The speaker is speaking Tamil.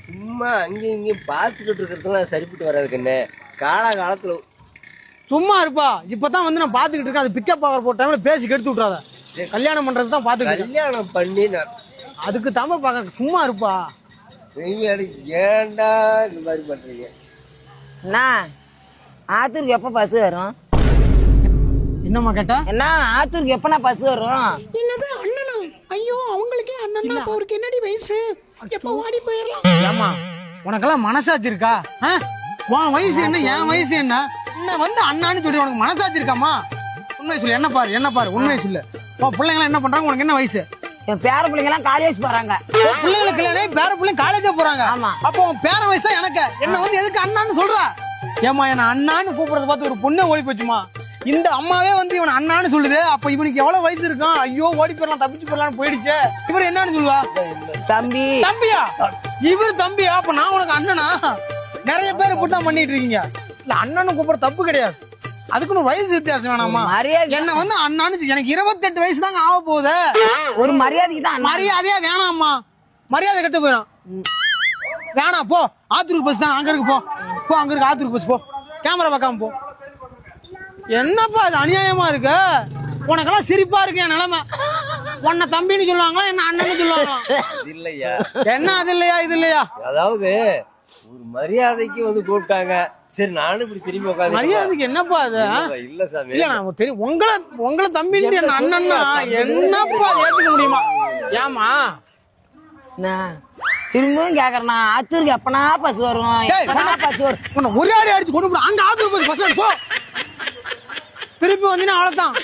சும்மா அங்கேயும் இங்கேயும் பார்த்துக்கிட்டு இருக்கிறதுலாம் சரிப்பட்டு வராது கண்ணு. காலத்துல சும்மா இருப்பா. இப்பதான் வந்து நான் பாத்துக்கிட்டு இருக்கேன். அது பிக்கப் ஆகிற போட்ட டைம்ல பேசி கெடுத்து விட்றாத. கல்யாணம் பண்றது தான் பாத்துக்கிட்டு. கல்யாணம் பண்ணி அதுக்கு தாம பாக்க. சும்மா இருப்பா. ஏன்டா இந்த மாதிரி பண்றீங்க? ஆத்தூருக்கு எப்ப பஸ் வரும்? என்னம்மா கேட்டா? என்ன ஆத்தூருக்கு எப்பனா பஸ் வரும்? என்னது அண்ணனா? ஐயோ அவங்களுக்கே அண்ணன்னா அவருக்கு என்னடி வயசு? எப்ப ஓடி போயிடலாம். ஏமா உனக்கெல்லாம் மனசாட்சி இருக்கா? உன் வயசு என்ன என் வயசு என்ன? என்ன வந்து அண்ணான்னு சொல்லி உனக்கு மனசாட்சி இருக்காமா? உண்மை சொல்லு. என்ன பாரு உண்மையை சொல்லு. உன் பிள்ளைங்க என்ன பண்றாங்க? உனக்கு என்ன வயசு? என் பேர பிள்ளைங்க எல்லாம் காலேஜ் போறாங்க. பிள்ளைங்களுக்கு கல்யாணம், பேர பிள்ளைங்க காலேஜே போறாங்க. ஆமா. அப்போ உன் பேர வயசு தான் எனக்கு. என்ன வந்து எதுக்கு அண்ணான்னு சொல்ற? ஏமா என்ன அண்ணான்னு கூப்பிடுறத பார்த்து ஒரு பொண்ணே ஓடி போச்சுமா. இந்த அம்மாவே வந்து இவன் அண்ணான்னு சொல்லுது. அப்ப இவனுக்கு எவ்வளவு வயசு இருக்கான்? ஐயோ ஓடி போயிடலாம், தப்பிச்சு போயிடலாம்னு போயிடுச்சு. இவர் என்னன்னு சொல்லுவா? தம்பி. தம்பியா? இவர் தம்பியா? அப்ப நான் உனக்கு அண்ணனா? நிறைய பேர் இப்படிதான் பண்ணிட்டு இருக்கீங்க. இல்ல அண்ணன்னு கூப்பிடுற தப்பு கிடையாது. அதுக்குன்னு ஒரு வயசு வித்தியாசம் வேணாமா? என்ன வந்து அண்ணான்னு எனக்கு 28 வயசு தாங்க ஆக போகுது. ஒரு மரியாதைக்கு தான். மரியாதையா வேணாம்மா. மரியாதை கெட்டு போயிடும். வேணாம் போ. ஆத்தூருக்கு பஸ் தான் அங்க இருக்கு. போ அங்க இருக்கு ஆத்தூருக்கு பஸ். போ கேமரா பார்க்காம போ. என்னப்பா அது அநியாயமா இருக்கு? உனக்கெல்லாம் சிரிப்பா இருக்கு என் நிலைமை. உன்னை தம்பின்னு சொல்லுவாங்களா என்ன அண்ணன்னு சொல்லுவாங்களா? இல்லையா? என்ன அது இல்லையா இது இல்லையா? அதாவது ஒரு மரியாதைக்கு வந்து கூப்பிட்டாங்க. சரி நானும் இப்படி திரும்பி உட்காந்து. மரியாதைக்கு என்னப்பா அது? இல்ல சாமி. இல்ல நான் தெரியும் உங்களை தம்பின்னு என்ன அண்ணன்னா என்னப்பா ஏத்துக்க முடியுமா? ஏமா திரும்பவும் கேக்குறேன்னா ஆத்தூருக்கு எப்பனா பஸ் வரும்? பஸ் வரும். ஒரே அடி அடிச்சு கொண்டு போ. அங்க ஆத்தூர் பஸ் போ. திருப்பி வந்தீங்கன்னா அவ்வளவுதான்.